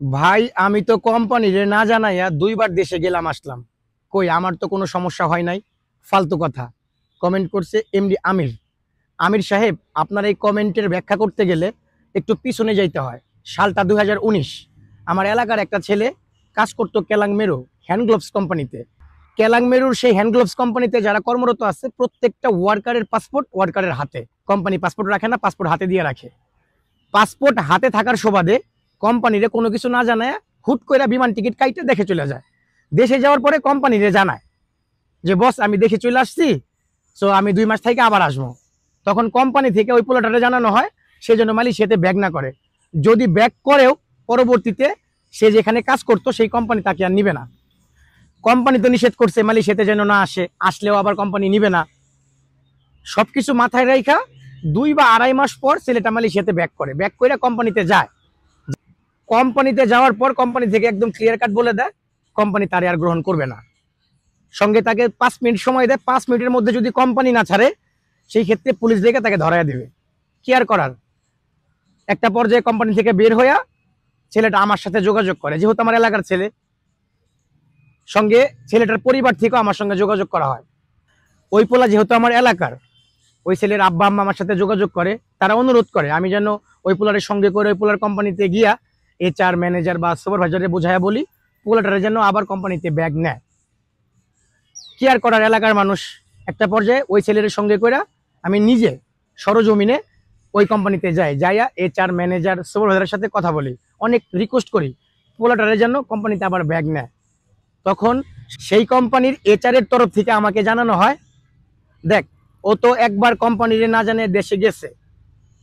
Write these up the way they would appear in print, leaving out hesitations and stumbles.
ভাই আমি তো কোম্পানিরে না জানাইয়া 2 বার দেশে গেলাম আসলাম। কই আমার তো কোনো সমস্যা হয় নাই। ফালতু কথা। কমেন্ট করছে এমডি আমির। আমির সাহেব, আপনার এই কমেন্টের ব্যাখ্যা করতে গেলে একটু পিছনে যাইতে হয়। সালটা 2019। আমার এলাকার একটা ছেলে কাজ করতো কেলাং মেরু হ্যান্ড গ্লোভস কোম্পানিতে। কেলাং মেরুর সেই হ্যান্ড গ্লোভস কোম্পানিতে যারা কর্মরত আছে প্রত্যেকটা ওয়ার্কারের পাসপোর্ট ওয়ার্কারের হাতে। কোম্পানি পাসপোর্ট রাখে না, পাসপোর্ট হাতে দিয়ে রাখে। পাসপোর্ট হাতে থাকার সুবাদে কোম্পানিরে কোনো কিছু না জানায় হুট করে বিমান টিকিট কাইটে দেখে চলে যায়। দেশে যাওয়ার পরে কোম্পানিরে জানায় যে বস আমি দেখে চলে আসছি, সো আমি 2 মাস থেকে আবার আসবো। তখন কোম্পানি থেকে ওই পোলাটারে জানানো হয় সেই জন্য মালয়েশিয়াতে ব্যাক না করে। যদি ব্যাক করেও পরবর্তীতে সে যেখানে কাজ করতো সেই কোম্পানি তাকে আর নিবে না। কোম্পানি তো নিষেধ করছে মালয়েশিয়াতে যেন না আসে, আসলেও আবার কোম্পানি নিবে না। সবকিছু মাথায় রাখা 2 বা 2.5 মাস পর ছেলেটা মালয়েশিয়াতে ব্যাক করে, ব্যাক করে কোম্পানিতে যায়। কোম্পানিতে যাওয়ার পর কোম্পানি থেকে একদম ক্লিয়ার কাট বলে দেয় কোম্পানি তারে আর গ্রহণ করবে না। সঙ্গে তাকে 5 মিনিট সময় দেয়, 5 মিনিটের মধ্যে যদি কোম্পানি না ছাড়ে সেই ক্ষেত্রে পুলিশ দেখে তাকে ধরাইয়া দেবে। কি আর করার। একটা পর্যায়ে কোম্পানি থেকে বের হইয়া ছেলেটা আমার সাথে যোগাযোগ করে, যেহেতু আমার এলাকার ছেলে। সঙ্গে ছেলেটার পরিবার থেকেও আমার সঙ্গে যোগাযোগ করা হয়। ওই পোলা যেহেতু আমার এলাকার, ওই ছেলের আব্বা আম্মা আমার সাথে যোগাযোগ করে, তারা অনুরোধ করে আমি যেন ওই পোলারের সঙ্গে করে ওই পোলার কোম্পানিতে গিয়া HR ম্যানেজার বা সুপারভাইজারে বুঝাইয়া বলি পোলাটারে যেন আবার কোম্পানিতে ব্যাগ নেয়। কি আর করার, এলাকার মানুষ। একটা পর্যায়ে ওই ছেলের সঙ্গে করে আমি নিজে সরজমিনে ওই কোম্পানিতে যাই, যাইয়া HR ম্যানেজার সুপারভাইজারের সাথে কথা বলি, অনেক রিকোয়েস্ট করি পোলাটারে যেন কোম্পানিতে আবার ব্যাগ নেয়। তখন সেই কোম্পানির HR এর তরফ থেকে আমাকে জানানো হয়, দেখ ও তো একবার কোম্পানির না জানে দেশে গেছে,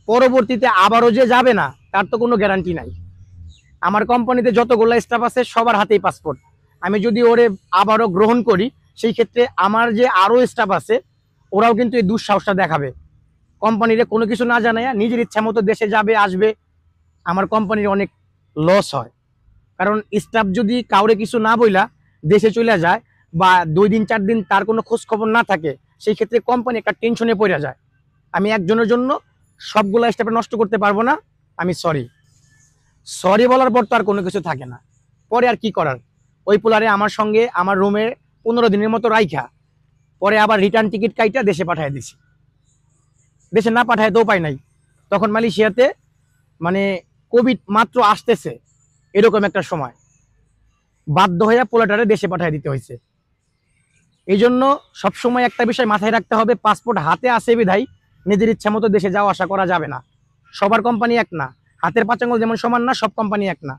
পরবর্তীতে আবারও যে যাবে না তার তো কোনো গ্যারান্টি নাই। আমার কোম্পানিতে যতগুলো স্টাফ আছে সবার হাতেই পাসপোর্ট। আমি যদি ওরে আবারও গ্রহণ করি সেই ক্ষেত্রে আমার যে আরও স্টাফ আছে ওরাও কিন্তু এই দুঃসাহসটা দেখাবে। কোম্পানিরে কোনো কিছু না জানায় নিজের ইচ্ছা মতো দেশে যাবে আসবে, আমার কোম্পানির অনেক লস হয়। কারণ স্টাফ যদি কাউরে কিছু না বইলা দেশে চলে যায় বা 2 দিন 4 দিন তার কোনো খোঁজ খবর না থাকে, সেই ক্ষেত্রে কোম্পানি একটা টেনশনে পড়ে যায়। আমি একজনের জন্য সবগুলো স্টাফে নষ্ট করতে পারবো না। আমি সরি। সরি বলার পর তো আর কোনো কিছু থাকে না। পরে আর কি করার, ওই পোলারে আমার সঙ্গে আমার রুমে 15 দিনের মতো রাইখা পরে আবার রিটার্ন টিকিট কাইটা দেশে পাঠিয়ে দিছি। দেশে না পাঠায় তো উপায় নাই। তখন মালয়েশিয়াতে মানে কোভিড মাত্র আসতেছে, এরকম একটা সময় বাধ্য হইয়া পোলাটারে দেশে পাঠিয়ে দিতে হয়েছে। এই জন্য সবসময় একটা বিষয় মাথায় রাখতে হবে, পাসপোর্ট হাতে আসে বিধায় নিজের ইচ্ছা মতো দেশে যাওয়া আসা করা যাবে না। সবার কোম্পানি এক না, হাতের 5 আঙুল যেমন সমান না, সব কোম্পানি এক না।